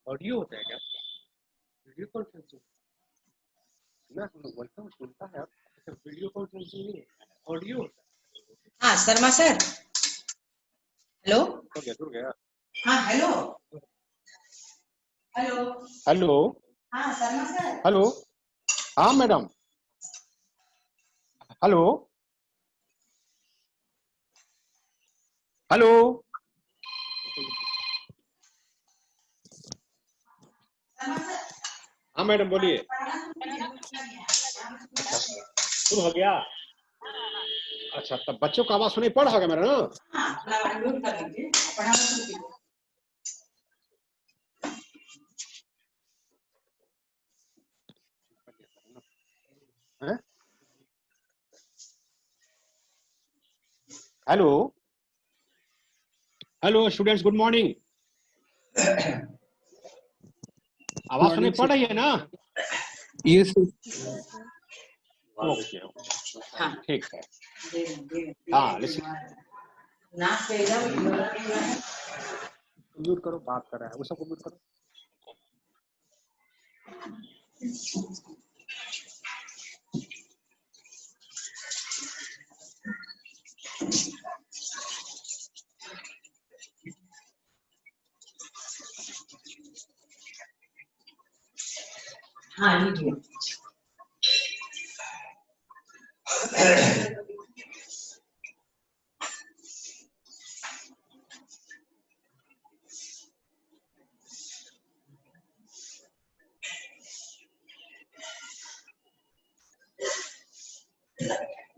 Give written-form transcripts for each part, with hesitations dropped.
Audio होता है क्या? वीडियो कॉन्फ्रेंसिंग ना, हम लोग बोलता हूँ सुनता है। अच्छा, वीडियो कॉन्फ्रेंसिंग नहीं है, ऑडियो होता है। हाँ शर्मा सर, हेलो। हो गया, दूर गया। हाँ हेलो हेलो। हेलो। हाँ शर्मा सर। हेलो। हाँ madam. Hello. Hello. Sharma sir, हाँ मैडम बोलिए। पढ़ाना शुरू अच्छा, शुरू हो गया। अच्छा, तब बच्चों का आवाज सुनाई पड़ होगा मेरा ना? हाँ, थोड़ा म्यूट कर दीजिए, पढ़ाना शुरू कीजिए। हैं? Hello. Hello students, good morning. आवाज सुनाई पड़ रही है ना? यस ओके, हाँ ठीक है। धीरे हाँ, लिसन। नाक से एकदम म्यूट करो, बात कर रहा है वो सबको म्यूट करो। हाँ लीजिए।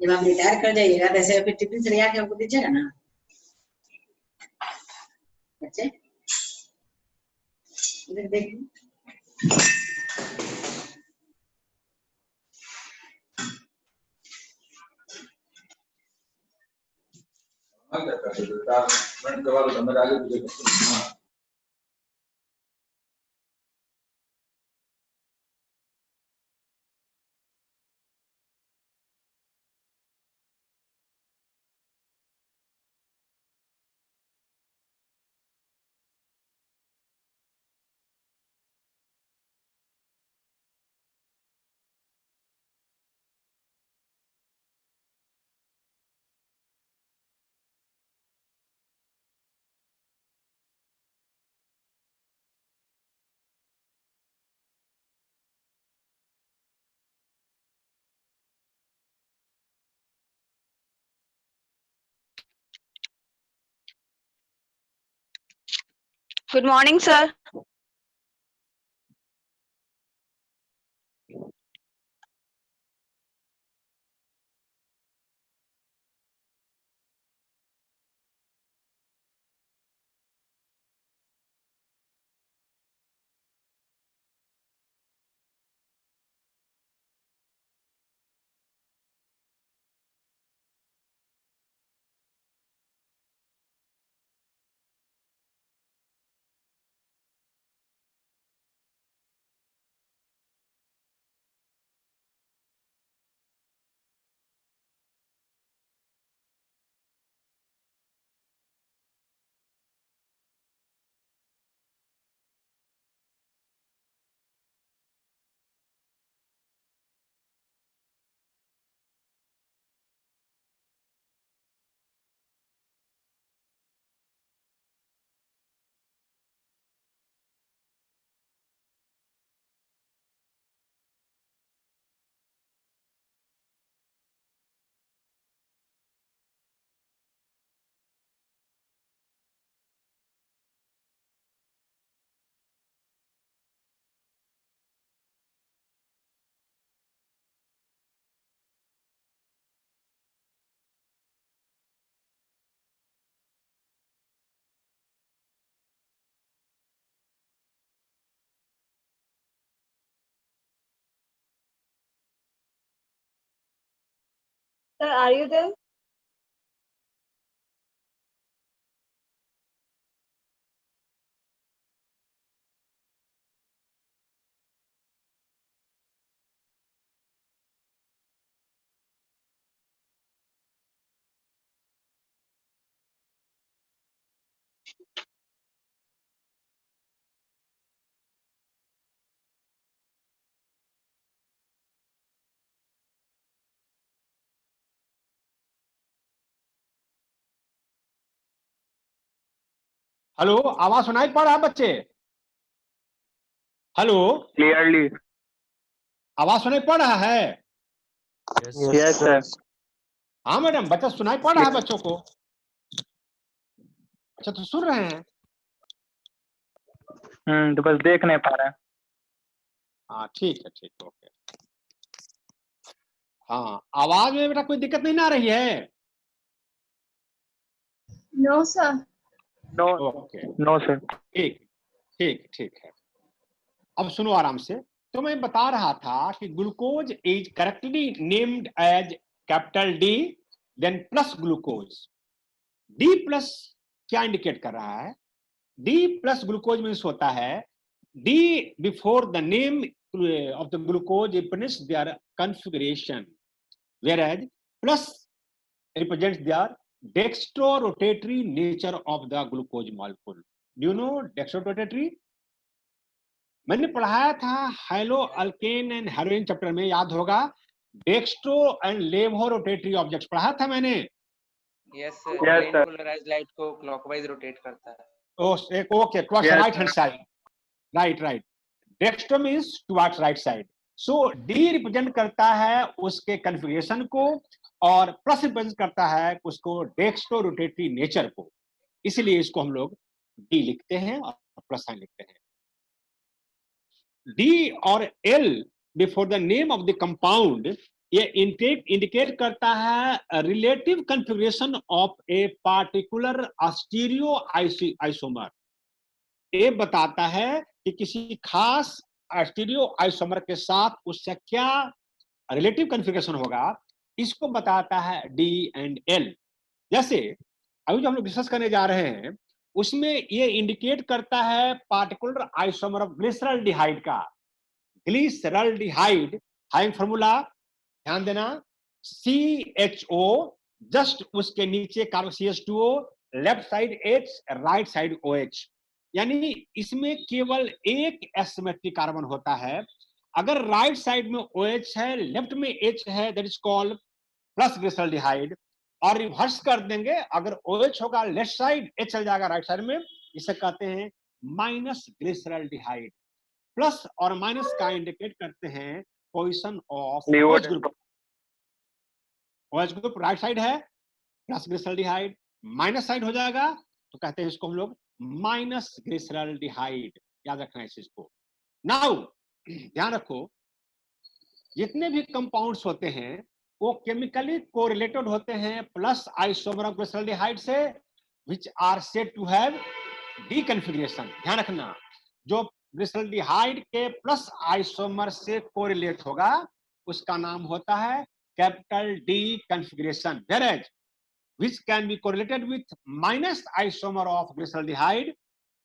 जब आप रिटायर कर जाइएगा वैसे फिर टिफिन से ले आके हमको दीजिएगा ना बच्चे, इधर देखिए। Good morning, sir. Sir, are you there? Hello, आवाज सुनाई पड़ रहा है बच्चे? Hello, clearly. आवाज सुनाई पड़ रहा है? Yes sir. हाँ मैडम, बच्चा सुनाई पड़ रहा है बच्चों को? अच्छा, तो सुन रहे हैं? तो बस देख नहीं पा रहे हैं। हाँ ठीक है, ठीक, ओके। हाँ, आवाज में बेटा कोई दिक्कत नहीं ना आ रही है? No, sir. No okay, no sir. ठीक ठीक ठीक है। अब सुनो आराम से। तो मैं बता रहा था कि glucose is correctly named as capital D, then plus glucose. D plus क्या इंडिकेट कर रहा है? डी प्लस ग्लूकोज मीन्स होता है D before the name of the glucose represents their configuration, whereas plus represents their dextrorotatory nature of the glucose molecule. Do you know dextrorotatory? मैंने पढ़ाया था high-low alkane and heroin chapter में, याद होगा। Dextro and लेवोरोटेटरी objects पढ़ा था मैंने। Yes sir, Yes, ग्रेन sir. पोलराइज्ड लाइट को क्लॉकवाइज रोटेट करता है। Okay, towards Yes, right hand sir. Side. Right. Dextro means towards right side. So D represent करता है उसके कॉन्फ़िगरेशन को, और प्लस रिप्रेजेंट करता है उसको डेक्स्ट्रो रोटेटरी नेचर को। इसलिए इसको हम लोग डी लिखते हैं और प्लस साइन लिखते हैं। डी और L before the name of the compound, ये इंडिकेट करता है relative configuration of a particular stereo isomer. ये बताता है कि किसी खास स्टीरियो आइसोमर के साथ उससे क्या रिलेटिव कॉन्फ़िगरेशन होगा, इसको बताता है डी एंड एल। जैसे अभी जो हम लोग डिस्कस करने जा रहे हैं उसमें ये इंडिकेट करता है पार्टिकुलर आइसोमर ऑफ ग्लिसरॉल्डिहाइड का। ग्लिसरॉल्डिहाइड हाइंग फॉर्मूला ध्यान देना, CHO, जस्ट उसके नीचे carbon CH2O, left side H, right side OH। यानी इसमें केवल एक एसिमेट्रिक कार्बन होता है। अगर राइट साइड में OH है, लेफ्ट में H है, that is called plus glyceraldehyde. और रिवर्स कर देंगे, अगर OH होगा लेफ्ट साइड, H चल जाएगा राइट साइड में, इसे कहते हैं माइनस ग्लिसरॉल्डिहाइड। प्लस और माइनस का इंडिकेट करते हैं position of OH group. OH group right side है, प्लस ग्लिसरॉल्डिहाइड, माइनस साइड हो जाएगा तो कहते हैं इसको हम लोग माइनस ग्लिसरॉल्डिहाइड। याद रखना है इस चीज को। नाउ ध्यान रखो, जितने भी कंपाउंड्स होते हैं वो केमिकली कोरिलेटेड होते हैं प्लस आइसोमर ऑफ ग्लिसरॉल्डिहाइड से, which are said to have D configuration. ध्यान रखना, जो ग्लिसरॉल्डिहाइड के प्लस आइसोमर से कोरिलेट होगा उसका नाम होता है capital D configuration, whereas which can be correlated with minus isomer of glyceraldehyde,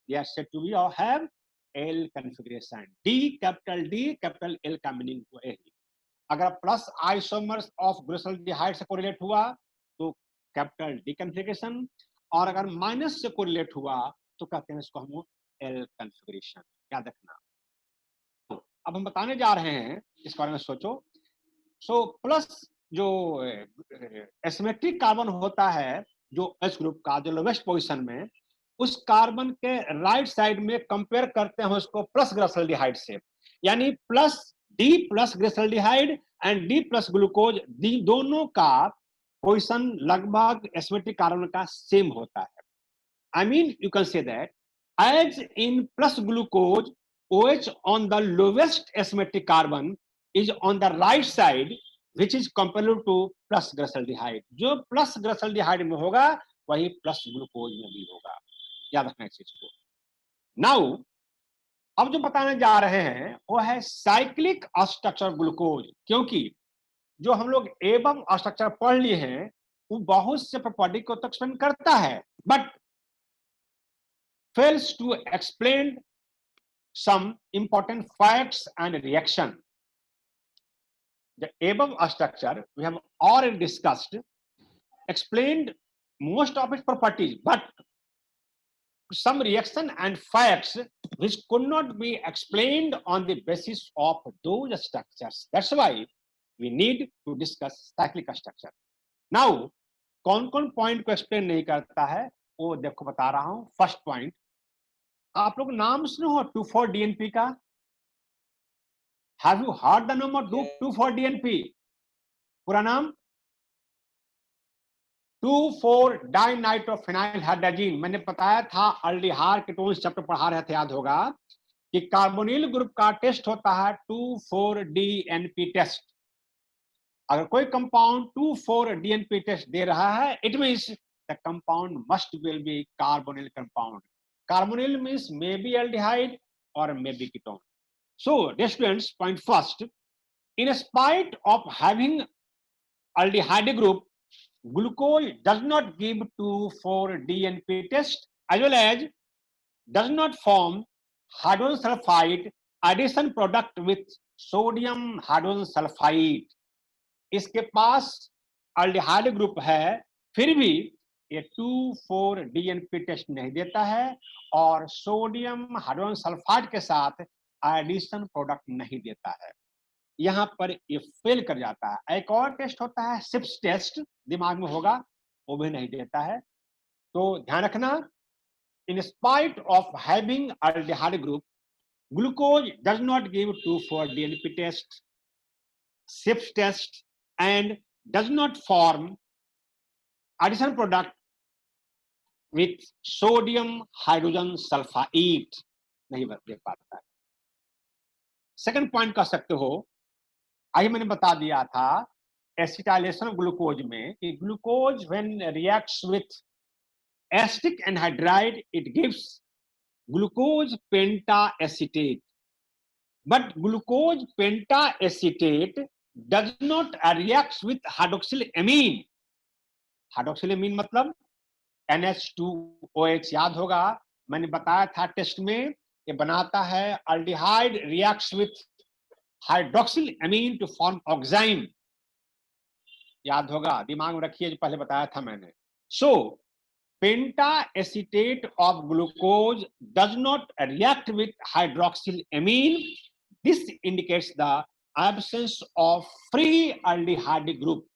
they are said to be or have L configuration. D, capital L का मीनिंग तो है। अगर प्लस आइसोमर्स ऑफ ग्लिसरॉल्डिहाइड से कोरिलेट हुआ तो capital D configuration, और अगर minus से कोरिलेट हुआ तो कहते हैं इसको हम L कॉन्फ़िगरेशन। याद रखना। तो अब हम बताने जा रहे हैं, इस बारे में सोचो। सो प्लस जो एसिमेट्रिक कार्बन होता है, जो H ग्रुप का जो लोवेस्ट पोजीशन में, उस कार्बन के राइट साइड में कंपेयर करते हैं उसको प्लस ग्लिसरॉल्डिहाइड से। यानी plus D plus glyceraldehyde and D plus glucose, दोनों का पोजीशन लगभग एसिमेट्रिक कार्बन का सेम होता है। I mean, you can say that as in plus glucose, OH on the lowest asymmetric carbon is on the right side, which is comparable to plus glyceraldehyde. जो plus glyceraldehyde में होगा वही plus glucose में भी होगा। याद रखना इस चीज को। नाउ अब जो बताने जा रहे हैं वो है साइक्लिक स्ट्रक्चर ग्लूकोज, क्योंकि जो हम लोग एवं स्ट्रक्चर पढ़ लिए हैं वो बहुत से प्रॉपर्टी को तो एक्सप्लेन करता है, but fails to explain some important facts and reaction. The above structure we have already discussed, explained most of its properties, but some reaction and facts which could not be explained on the basis of those structures. That's why we need to discuss cyclic structure. Now, कौन कौन point को explain नहीं करता है वो देखो बता रहा हूं। फर्स्ट पॉइंट, आप लोग नाम सुने हो 2,4-DNP का? Have you heard the name of 2,4-DNP? पूरा नाम 2,4-डाइनाइट्रोफिनाइलहाइड्रोजीन। मैंने बताया था अल्डिहाइड कीटोन्स चैप्टर पढ़ा रहे थे, याद होगा कि कार्बोनिल ग्रुप का टेस्ट होता है 2,4-DNP टेस्ट। अगर कोई कंपाउंड 2,4-DNP टेस्ट दे रहा है, it means the compound must will be carbonyl compound. Carbonyl means may be aldehyde और may be ketone. So, dear students, point first, in spite of having aldehyde group, glucose does not give 2,4-DNP test as well as does not form hydrogen sulfide addition product with sodium hydrogen sulfide. इसके पास aldehyde group है, फिर भी ये 2,4-DNP test नहीं देता है और sodium hydrogen sulphide के साथ एडिशन प्रोडक्ट नहीं देता है। यहां पर ये फेल कर जाता है। एक और टेस्ट होता है सिप्स टेस्ट, दिमाग में होगा, वो भी नहीं देता है। तो ध्यान रखना, in spite of having aldehyde group, glucose does not give 2,4-DNP test, Schiff's test and does not form addition product with sodium hydrogen sulphide, नहीं दे पाता है। सेकंड पॉइंट कह सकते हो, आगे मैंने बता दिया था एसिटाइलेशन ग्लूकोज में कि glucose when reacts with acetic anhydride it gives glucose penta acetate, but glucose penta acetate does not reacts with hydroxyl amine. Hydroxyl amine मतलब NH2OH, याद होगा मैंने बताया था टेस्ट में, ये बनाता है aldehyde reacts with hydroxyl amine to form oxime, याद होगा, दिमाग में रखिए, जो पहले बताया था मैंने। So penta acetate of glucose does not react with hydroxyl amine, this indicates the absence of free aldehyde group.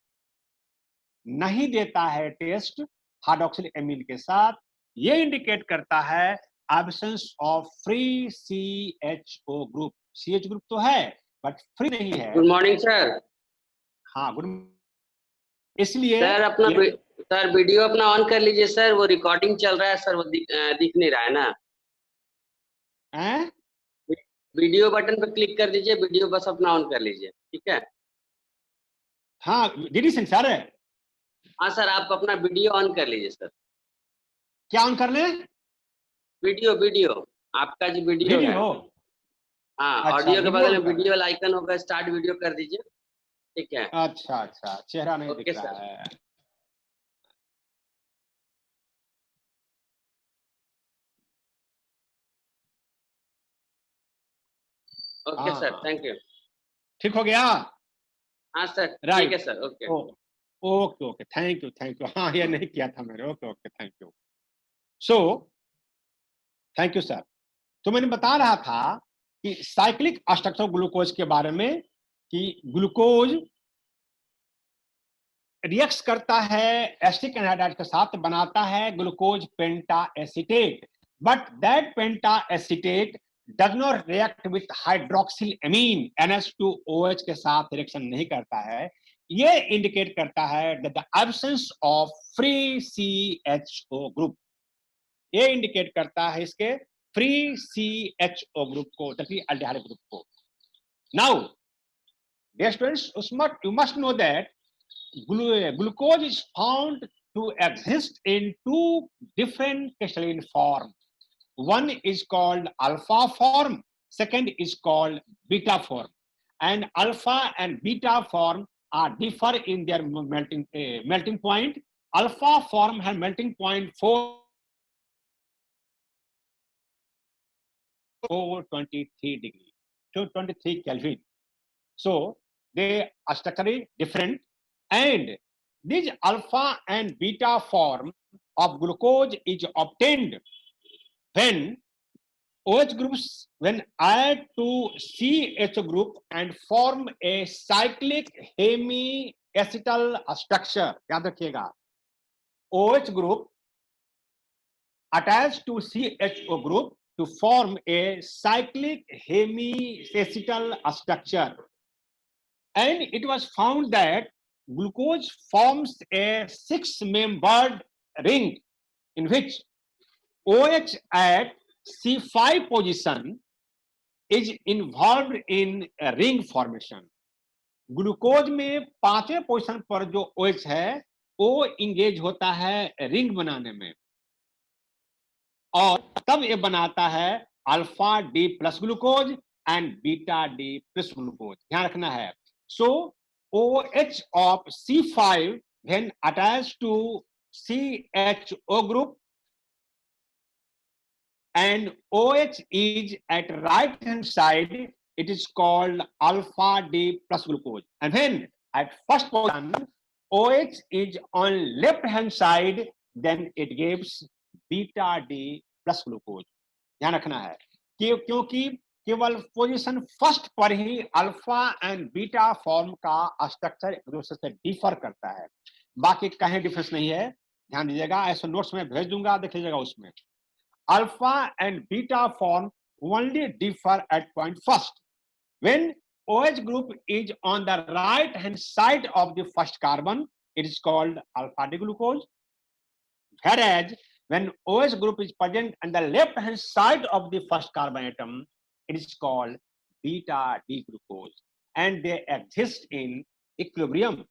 नहीं देता है टेस्ट हाइड्रोक्सिल एमीन के साथ, ये इंडिकेट करता है absence of free CHO group. CH group तो है बट फ्री नहीं है। Good morning sir. हाँ गुड, इसलिए सर अपना सर वीडियो अपना ऑन कर लीजिए सर, वो रिकॉर्डिंग चल रहा है सर, वो दिख नहीं रहा है ना। हैं? वीडियो बटन पर क्लिक कर दीजिए, वीडियो बस अपना ऑन कर लीजिए, ठीक है। हाँ डीडी सिंह सर, हाँ सर, आप अपना वीडियो ऑन कर लीजिए सर। क्या ऑन कर ले? वीडियो आपका जो वीडियो है, वीडियो? हाँ, अच्छा, ऑडियो के बगल में वीडियो वीडियो वाला आइकन होगा, स्टार्ट वीडियो कर दीजिए, ठीक है। अच्छा अच्छा, चेहरा नहीं ओके दिख रहा सर। है। ओके सर, हाँ थैंक यू। ठीक हो गया? हाँ सर, ठीक राइट, है sir, okay. Okay okay, thank you. हाँ ये नहीं किया था मैंने, okay okay, thank you. So thank you sir. तो मैंने बता रहा था कि साइक्लिक स्ट्रक्चर ग्लूकोज के बारे में, कि ग्लूकोज रिएक्ट करता है एसिटिक एनहाइड्राइड के साथ, बनाता है glucose penta acetate, but that penta acetate does not react with hydroxyl amine, NH2OH के साथ रिएक्शन नहीं करता है। ये इंडिकेट करता है the absence of free CHO group. ये इंडिकेट करता है इसके फ्री CHO ग्रुप को, अल्डिहाइड ग्रुप को। Now dear students, you must know that glucose is found to exist in two different crystalline forms. One is called alpha form, second is called beta form, and alpha and beta form are differ in their melting point. Alpha form has melting point 423 degree, 223 Kelvin. So they are structurally different, and this alpha and beta form of glucose is obtained when OH groups when add to CH group and form a cyclic hemiacetal structure. याद रखिएगा, OH group attached to CHO group to form a cyclic hemiacetal structure. And it was found that glucose forms a 6-membered ring in which OH at C5 position is involved in a ring formation. Glucose में 5वें position पर जो OH है वो engage होता है ring बनाने में और तब ये बनाता है alpha D plus glucose and beta D plus glucose. ध्यान रखना है. सो OH of C5 then attached to CHO group and OH is at right hand side, it is called alpha D plus glucose. And when at first position OH is on left hand side, then it gives beta D plus glucose. ध्यान रखना है क्योंकि केवल position first पर ही alpha and beta form का structure एक दूसरे से डिफर करता है, बाकी कहीं डिफरेंस नहीं है. ध्यान दीजिएगा, ऐसे नोट्स में भेज दूंगा, देख लीजिएगा. उसमें alpha and beta form only differ at point first. When OH group is on the right hand side of the first carbon, it is called alpha D glucose. Whereas when OH group is present on the left hand side of the first carbon atom, it is called beta D glucose, and they exist in equilibrium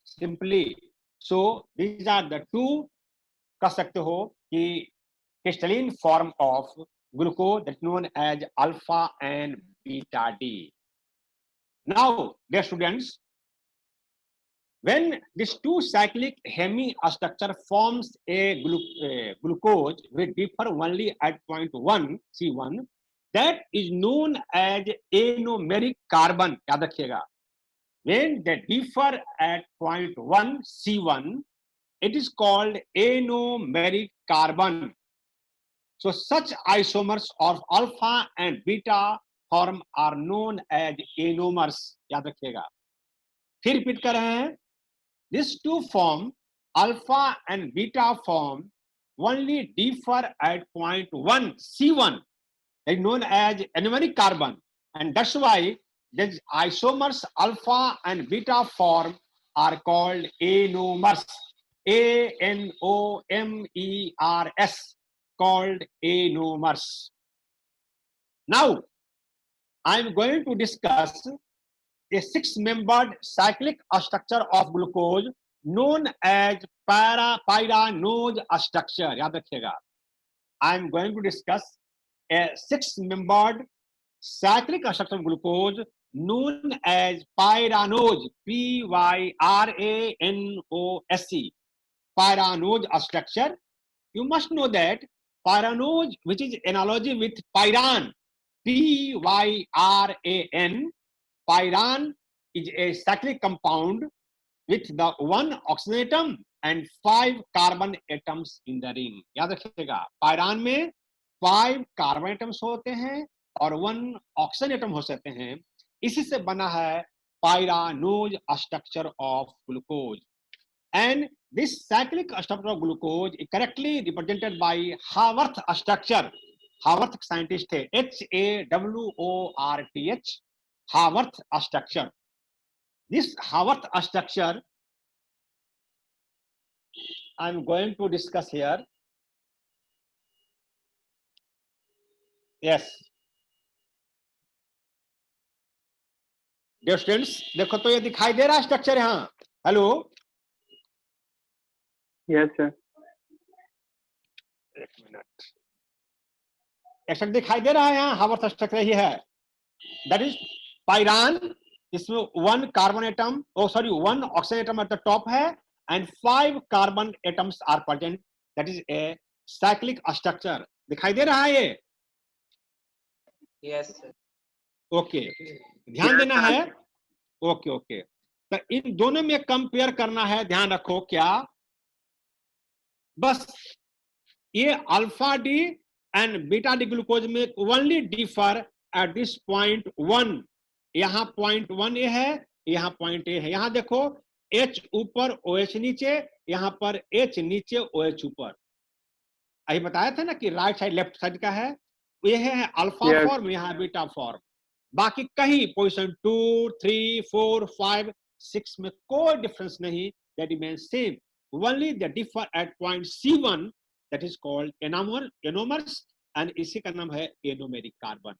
simply. So these are the two कह सकते हो कि crystalline form of glucose that is known as alpha and beta D. Now, dear students, when this two cyclic hemi structure forms a glucose which differ only at point 1 C1, that is known as anomeric carbon. याद रखिएगा. When they differ at point 1 C1, it is called anomeric carbon. So such isomers of alpha and beta form are known as anomers. याद रखिएगा. फिर repeat कर रहे हैं. These two form, alpha and beta form, only differ at point 1 C1, is known as anomeric carbon, and that's why these isomers alpha and beta form are called anomers. ANOMERS, called anomers. Now, I'm going to discuss a 6-membered cyclic structure of glucose known as pyranose structure. याद रखिएगा. I'm going to discuss a 6-membered cyclic structure of glucose known as pyranose, PYRANOSE, pyranose structure. You must know that pyranose, which is analogy with pyran, PYRAN, pyran is a cyclic compound with the 1 oxygen atom and 5 carbon atoms in the ring. याद रखिएगा. pyran में 5 carbon atoms होते हैं और 1 oxygen atom हो सकते हैं. इसी से बना है pyranose structure of glucose. And this cyclic structure of glucose is correctly represented by Haworth structure. Haworth scientist थे, HAWORTH, Haworth structure. This Haworth structure I'm going to discuss here. Yes. Dear students, देखो तो ये दिखाई दे रहा है structure यहाँ. Hello. Yes, sir. एक मिनट. स्ट्रक्चर दिखाई दे रहा है यहाँ. हावर्थ स्ट्रक्चर ही है. That is pyran. इसमें 1 carbon atom, 1 oxygen atom at the top है and 5 carbon atoms are present. That is a cyclic structure. दिखाई दे रहा है ये? Yes, sir. ओके. ध्यान देना है. ओके. तो इन दोनों में कंपेयर करना है. ध्यान रखो क्या, बस ये alpha D and beta D glucose में only differ at this point 1. यहाँ पॉइंट 1 ए है, यहाँ पॉइंट ए है. यहाँ देखो H ऊपर OH नीचे, यहाँ पर H नीचे OH ऊपर. अभी बताया था ना कि राइट साइड लेफ्ट साइड का है. ये है अल्फा Yes. फॉर्म, यहाँ बीटा फॉर्म। बाकी कहीं पोजीशन 2, 3, 4, 5, 6 में कोई डिफरेंस नहीं, that remains same. Only they differ at point C1, that is called anomers, and इसी का नाम है anomeric carbon.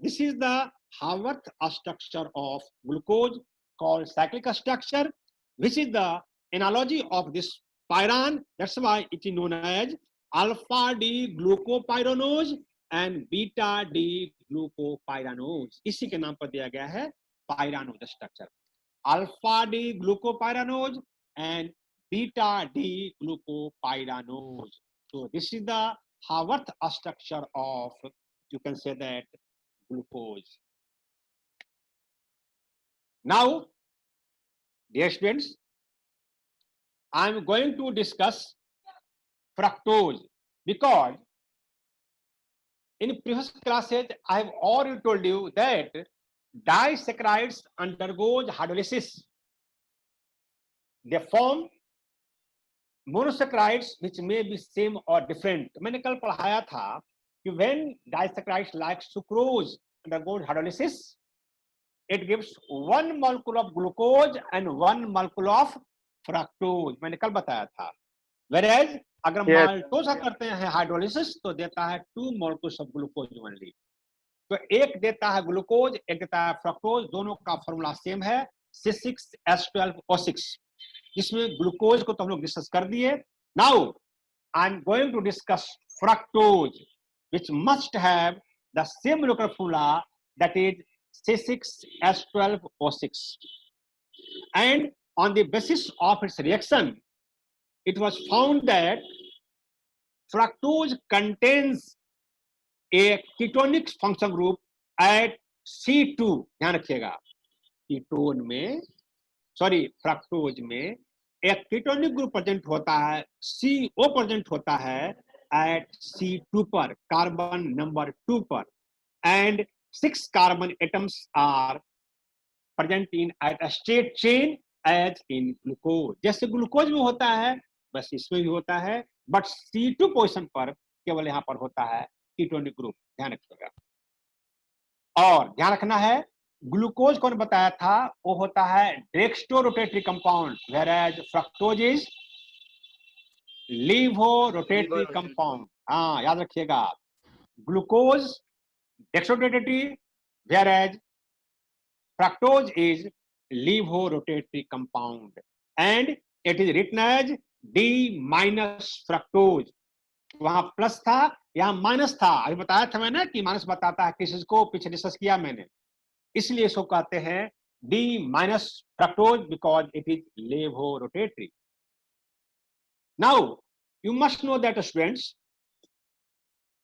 This is the Haworth structure of glucose, called cyclic structure, which is the analogy of this pyran. That's why it is known as alpha D glucopyranose and beta D glucopyranose. इसी के नाम पर दिया गया है pyranose structure. Alpha D glucopyranose and beta D glucopyranose. So this is the Haworth structure of, you can say that, glucose. Now, dear students, I am going to discuss fructose, because in previous classes I have already told you that disaccharides undergoes hydrolysis. They form monosaccharides which may be same or different. मैंने कल पढ़ाया था कि when disaccharides like sucrose undergoes hydrolysis, it gives one molecule of glucose and one molecule of fructose. मैंने कल बताया था. Whereas अगर Yes. माल्टोज का करते हैं हाइड्रोलिसिस तो देता है 2 molecules of glucose only. तो एक देता है ग्लूकोज, एक देता है फ्रक्टोज, दोनों का फॉर्मूला सेम है C6H12O6, जिसमें ग्लूकोज को तो हम लोग डिस्कस कर दिए. Now I am going to discuss fructose, which must have the same molecular formula, that is C6H12O6. And on the basis of its reaction, it was found that fructose contains a ketonic function group at C2. ध्यान रखिएगा, ketone में, sorry fructose में एक ketonic group present होता है, CO present होता है at C2 पर, कार्बन नंबर 2 पर, and 6 carbon atoms are present in at a straight chain as in glucose. जैसे ग्लूकोज में होता है बस इसमें भी होता है, बट C2 पोजीशन पर केवल यहाँ पर होता है कीटोनिक ग्रुप. ध्यान रखिएगा. और ध्यान रखना है, ग्लूकोज कौन बताया था, वो होता है dextro rotatory compound, whereas fructose is levo rotatory compound. हाँ, याद रखिएगा, glucose dextro rotatory, whereas fructose is levo rotatory compound, and it is written as D minus fructose. वहां प्लस था, यहाँ माइनस था. अभी बताया था मैंने कि माइनस बताता है किस को, पीछे डिस्कस किया मैंने, इसलिए इसको कहते हैं D minus fructose because it is levo rotatory. Now you must know that, students,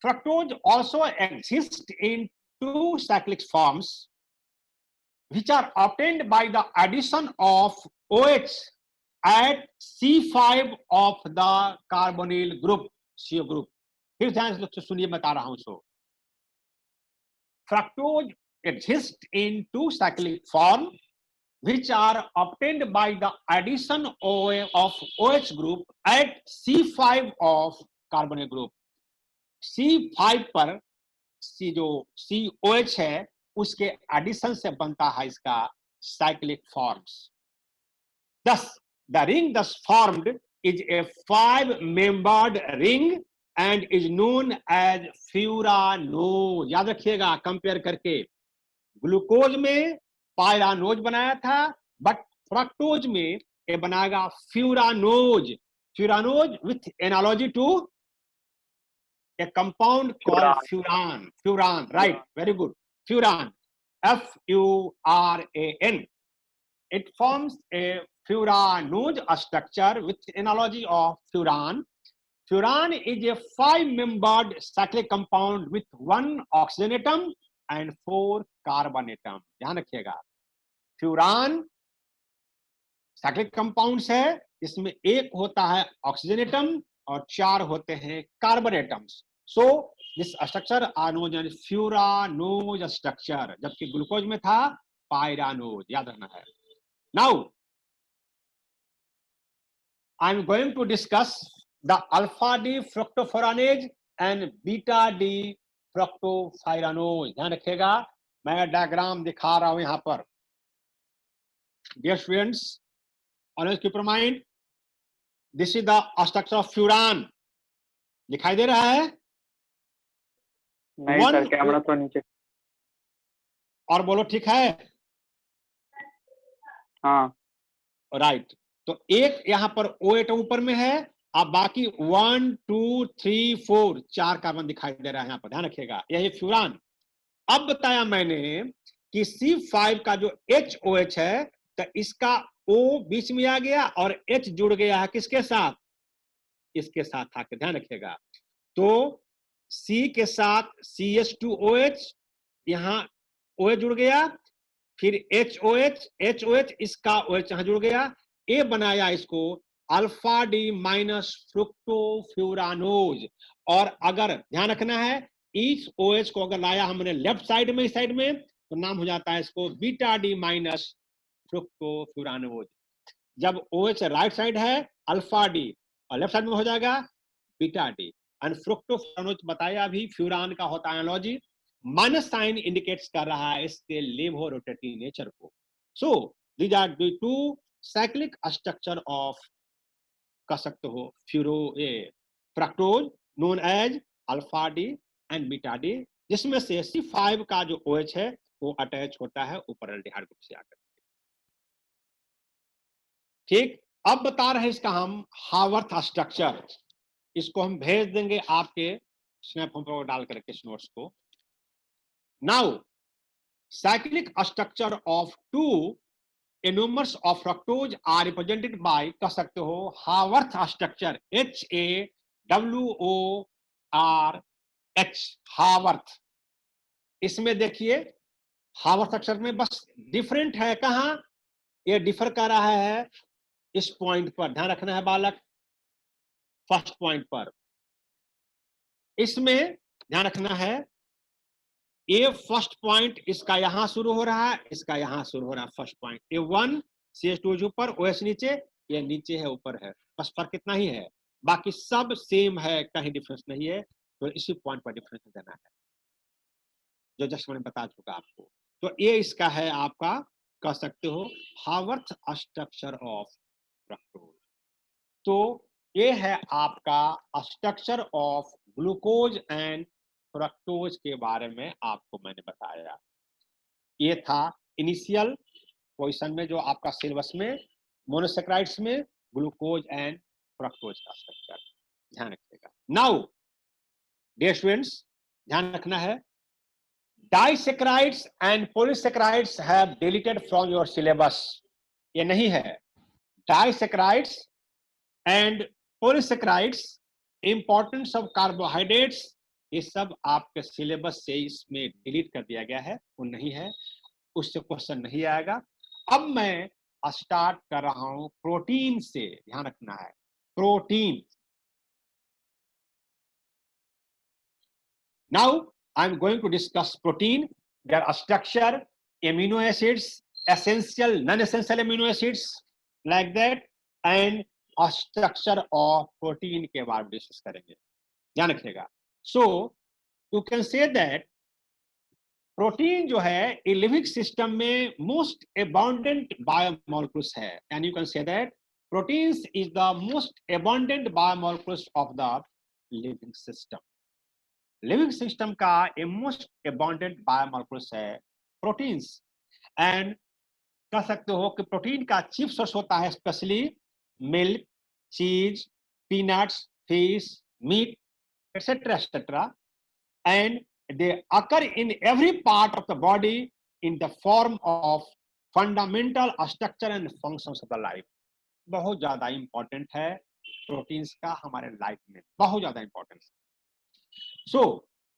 fructose also exists in 2 cyclic forms which are obtained by the addition of OH at C5 of the carbonyl group, CO group. फिर ध्यान से सुनिए, बता रहा हूं. सो fructose exists in 2 cyclic form which are obtained by the addition of OH group at C5 of carbonyl group. C5 पर C जो COH है उसके एडिशन से बनता है इसका cyclic forms. Thus the ring thus formed is a 5-membered ring and is known as furanose. याद रखिएगा, कंपेयर करके ग्लूकोज में पायरानोज बनाया था, बट फ्रक्टोज में ये बनाएगा furanose. Furanose with analogy to a compound called furan. Furan, right? Very good. Furan, Furan. It forms a furanose structure with analogy of furan. Furan is a 5-membered cyclic compound with 1 oxygen atom and 4 carbon atom. ध्यान रखिएगा, furan cyclic compounds है, इसमें 1 होता है oxygen atom और 4 होते हैं carbon atoms. So this structure are known as furanose structure, जबकि ग्लूकोज में था पायरानोज. याद रखना है. Now I am going to discuss the alpha D fructofuranase and beta D fructopyranose. ध्यान रखिएगा, मैं डायग्राम दिखा रहा हूं यहां पर। Dear students, always keep in mind, this is the structure of furan. दिखाई दे रहा है? नहीं सर, वन, कैमरा तो नीचे। और बोलो ठीक है? हाँ राइट। तो एक यहां पर OH ऊपर में है, अब बाकी 1 2 3 4 4 कार्बन दिखाई दे रहा है यहां पर। ध्यान रखिएगा, यही फ्यूरान। अब बताया मैंने कि C5 का जो HOH है, तो इसका O बीच में आ गया और H जुड़ गया है किसके साथ? इसके साथ आके। ध्यान रखिएगा, तो C के साथ CH2OH, यहां OH जुड़ गया, फिर HOH इसका OH यहां जुड़ गया, ए बनाया इसको अल्फा डी माइनस फ्रुक्टोफ्यूरानोज। और अगर ध्यान रखना है, इस OH को अगर लाया हमने लेफ्ट साइड में, इस साइड में, तो नाम हो जाता है इसको बीटा डी माइनस फ्रुक्टोफ्यूरानोज। जब OH राइट साइड है अल्फा डी, और लेफ्ट साइड में हो जाएगा बीटा डी। एंड फ्रुक्टोफ्यूरानोज बताया अभी, फ्यूरान का होता है एनालॉजी, माइनस साइन इंडिकेट्स कर रहा है इसके लेवो रोटेटिंग नेचर को। So these are the two cyclic structure of, कह सकते हो, fructose known as alpha D and beta D, जिसमें से C5 का जो OH है वो अटैच होता है ऊपर एल्डिहाइड ग्रुप से आकर। ठीक, अब बता रहे हैं इसका हम हावर्थ स्ट्रक्चर। इसको हम भेज देंगे आपके स्नैप होम पर डाल करके इस नोट्स को। Now cyclic structure of two enantiomers of fructose are represented by, कह सकते हो, हावर्थ स्ट्रक्चर, HAWORH, हावर्थ। इसमें देखिए हावर्थ स्ट्रक्चर में बस डिफरेंट है, कहां ये डिफर कर रहा है? इस पॉइंट पर ध्यान रखना है बालक, फर्स्ट पॉइंट पर। इसमें ध्यान रखना है, ये फर्स्ट पॉइंट इसका यहां शुरू हो रहा है, इसका यहां शुरू हो रहा है फर्स्ट पॉइंट। ये 1 CH2 ऊपर, OH नीचे, ये नीचे है ऊपर है, बस फर्क इतना ही है, बाकी सब सेम है, कहीं डिफरेंस नहीं है। तो इसी पॉइंट पर डिफरेंस देना है, जो जस्ट मैंने बता चुका आपको। तो ये इसका है आपका, कह सकते हो, हावर्थ स्ट्रक्चर ऑफ फ्रक्टोज। तो ये है आपका structure of glucose and fructose के बारे में आपको मैंने बताया। ये था इनिशियल पोजीशन में जो आपका सिलेबस में मोनोसेक्राइड्स में ग्लूकोज एंड फ्रक्टोज का स्ट्रक्चर। ध्यान रखिएगा। नाउ डियर स्टूडेंट्स, ध्यान रखना है, disaccharides and polysaccharides have deleted from your syllabus. ये नहीं है, disaccharides and polysaccharides, importance of carbohydrates, ये सब आपके सिलेबस से इसमें डिलीट कर दिया गया है, वो नहीं है, उससे क्वेश्चन नहीं आएगा। अब मैं स्टार्ट कर रहा हूं प्रोटीन से। ध्यान रखना है, protein. Now I am going to discuss protein, their structure, amino acids, essential non essential amino acids, like that, and structure of protein के बारे में डिस्कस करेंगे। ध्यान रखिएगा। So you can say that protein जो है ये लिविंग सिस्टम में मोस्ट अबंडेंट बायोमोलिक्यूल्स है, and you can say that proteins is the most abundant biomolecules of the living system. Living system का ए मोस्ट अबंडेंट बायोमोलिक्यूल्स है proteins. And कह सकते हो कि प्रोटीन का चीफ सोर्स होता है specially milk, cheese, peanuts, fish, meat, etc., and they occur in every part of the body in the form of fundamental structure and functions of the life। बहुत ज्यादा important है proteins का हमारे life में, बहुत ज्यादा importance. So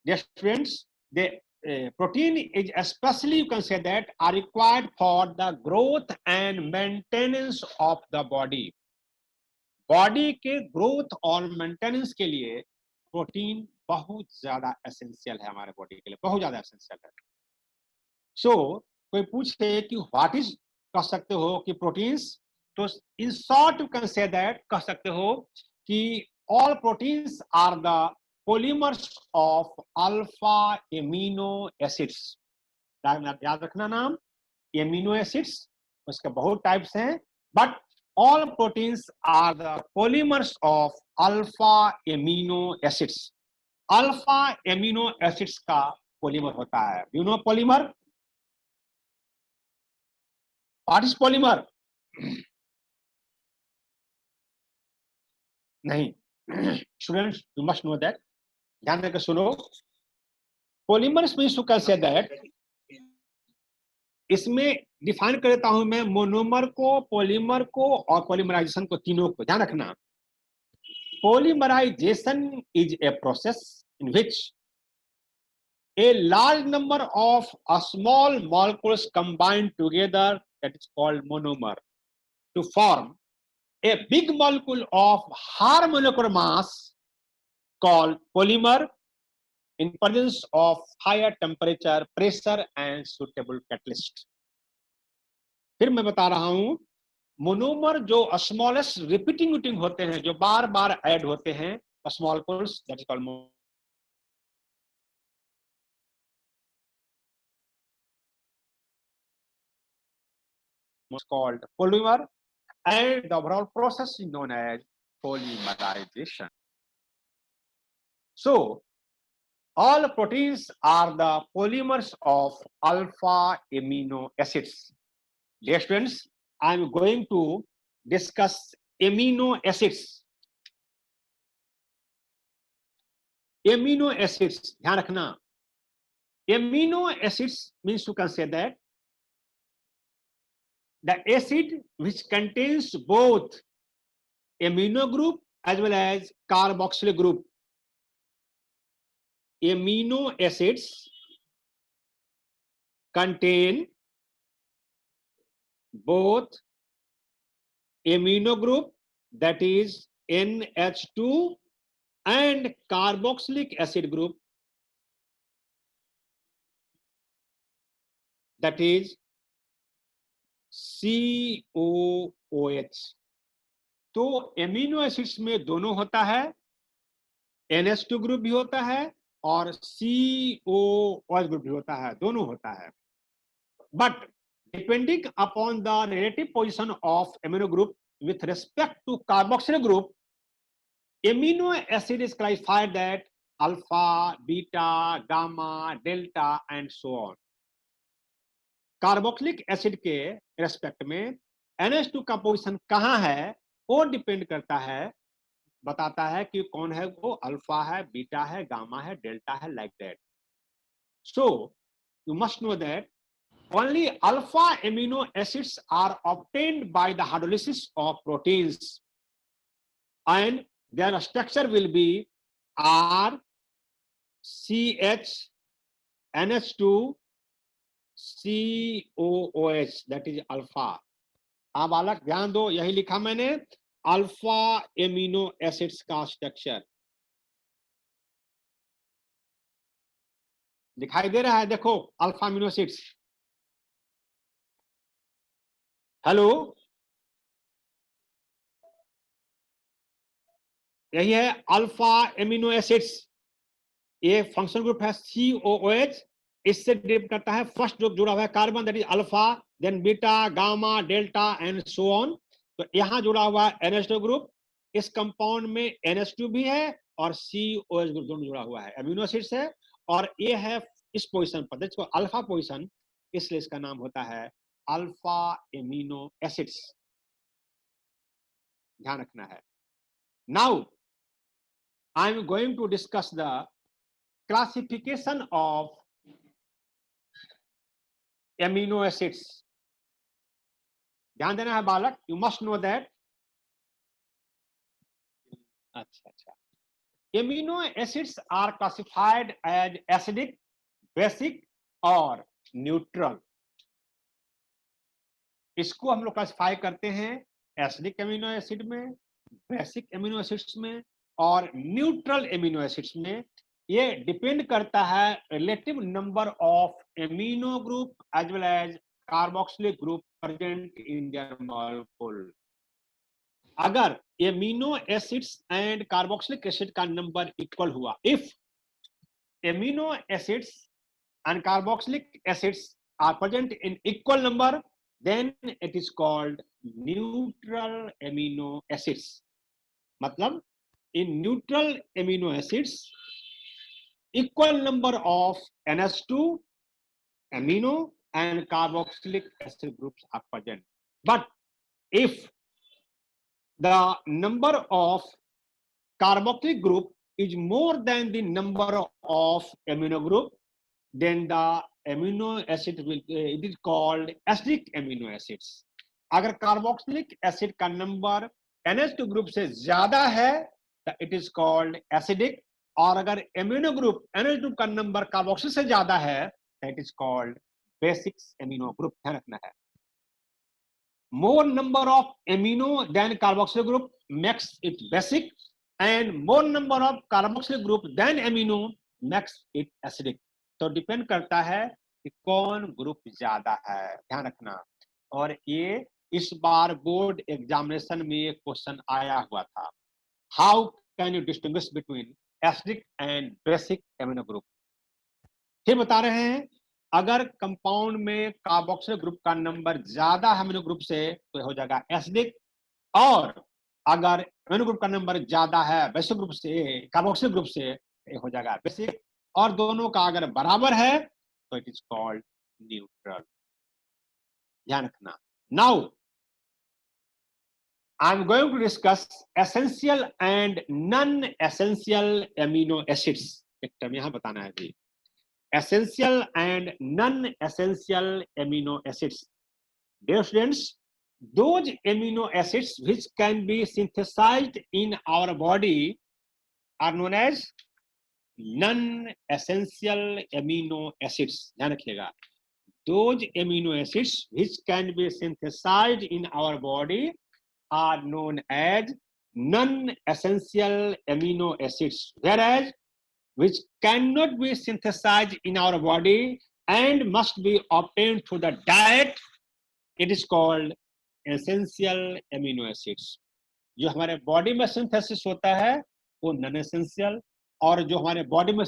dear students, the protein is especially, you can say that, are required for the growth and maintenance of the body। Body के growth और मेंटेनेंस के लिए प्रोटीन बहुत ज्यादा एसेंशियल है, हमारे बॉडी के लिए बहुत ज्यादा एसेंशियल है। सो कोई पूछे कि व्हाट इज, कह सकते हो कि प्रोटीन्स, तो in short you can say that, कह सकते हो कि all proteins are the polymers of alpha amino acids. याद रखना नाम, amino acids, उसके बहुत टाइप्स हैं, but all proteins are the polymers of alpha amino acids. Alpha amino acids का पॉलीमर होता है. You know polymer? What is polymer? नहीं. Students, you must know that. ध्यान देकर सुनो. Polymers means to can say that, इसमें define कर देता हूं मैं मोनोमर को, पॉलीमर को और पॉलीमराइजेशन को, तीनों को. ध्यान रखना. Polymerisation is a process in which a large number of small molecules combine together, that is called monomer, to form a big molecule of higher molecular mass called polymer in presence of higher temperature, pressure and suitable catalyst. फिर मैं बता रहा हूं, monomer जो smallest repeating होते हैं, जो बार बार add होते हैं, small molecules, that is called called polymer, and the overall process is known as polymerization. So all proteins are the polymers of alpha amino acids. Dear students, I am going to discuss amino acids. Amino acids, ध्यान रखना. Amino acids means you can say that the acid which contains both amino group as well as carboxyl group. Amino acids contain both amino group, that is NH2, and carboxylic acid group, that is COOH. तो amino acids में दोनों होता है, NH2 group भी होता है और COOH group भी होता है, दोनों होता है. But depending upon the relative position of amino group with respect to carboxyl group, amino acid is classified that alpha, beta, gamma, delta and so on. Carboxylic acid के रेस्पेक्ट में NH2 का position कहां है वो depend करता है, बताता है कि कौन है वो, अल्फा है, बीटा है, गामा है, डेल्टा है, like that. So you must know that only alpha amino acids are obtained by the hydrolysis of proteins, and their structure will be R, CH, NH2, COOH, that is alpha. अब बालक ध्यान दो, यही लिखा मैंने, alpha amino acids का structure दिखाई दे रहा है. देखो अल्फा एमिनो एसिड्स. हेलो, यही है अल्फा एमिनो एसिड्स. ये फंक्शनल ग्रुप है COOH. इससे डिराइव करता है फर्स्ट ग्रुप जुड़ा हुआ है carbon, that is alpha, then beta, gamma, delta and so on. तो यहां जुड़ा हुआ है NH2 ग्रुप. इस कंपाउंड में NH2 भी है और COOH ग्रुप दोनों जुड़ा हुआ है, एमिनो एसिड्स है. और ये है इस पोजीशन पर, देखो अल्फा पोजीशन, इसलिए इसका नाम होता है अल्फा एमिनो एसिड्स. ध्यान रखना है. Now I am going to discuss the classification of amino acids. ध्यान देना है बालक, यू मस्ट नो दैट. अच्छा, amino acids are classified as acidic, basic और न्यूट्रल. इसको हम लोग क्लासिफाई करते हैं एसिडिक एमिनो एसिड में, बेसिक एमिनो एसिड्स में और न्यूट्रल एमिनो एसिड्स में. ये डिपेंड करता है relative number of amino group as well as carboxylic group present in their molecule. अगर amino acids and carboxylic acid का नंबर इक्वल हुआ, if amino acids and carboxylic acids are present in equal number, then it is called neutral amino acids. मतलब in neutral amino acids equal number of NH2 amino and carboxylic acid groups are present. But if the number of carboxylic group is more than the number of amino group, then the amino acid will it is called acidic amino acids. अगर carboxylic acid का number NH2 group से ज्यादा है तो it is called acidic, और अगर amino group NH group का number carboxyl से ज्यादा है तो it is called basic amino group. ध्यान रखना है, more number of amino than carboxyl group makes it basic, and more number of carboxyl group than amino makes it acidic. तो depend करता है कि कौन ग्रुप ज्यादा है, ध्यान रखना। और ये इस बार बोर्ड एग्जामिनेशन में एक क्वेश्चन आया हुआ था, how can you distinguish between acidic and basic amino group. फिर बता रहे हैं, अगर कंपाउंड में कार्बोक्सिल ग्रुप का नंबर ज्यादा है एमिनो ग्रुप से तो हो जाएगा एसिडिक, और अगर एमिनो ग्रुप का नंबर ज्यादा है बेसिक ग्रुप से, कार्बोक्सिल ग्रुप से, हो जाएगा बेसिक, और दोनों का अगर बराबर है तो इट इज कॉल्ड न्यूट्रल। ध्यान रखना। Now I am going to discuss essential and non essential amino acids. एक टर्म यहां बताना है जी, essential and non-essential amino acids. Dear students, those amino acids which can be synthesized in our body are known as non-essential amino acids. ध्यान रखिएगा, those amino acids which can be synthesized in our body are known as non-essential amino acids, whereas which cannot be synthesized in our body and must be obtained through the diet, it is called essential amino acids. जो हमारे body में synthesis होता है वो non essential, और जो हमारे body में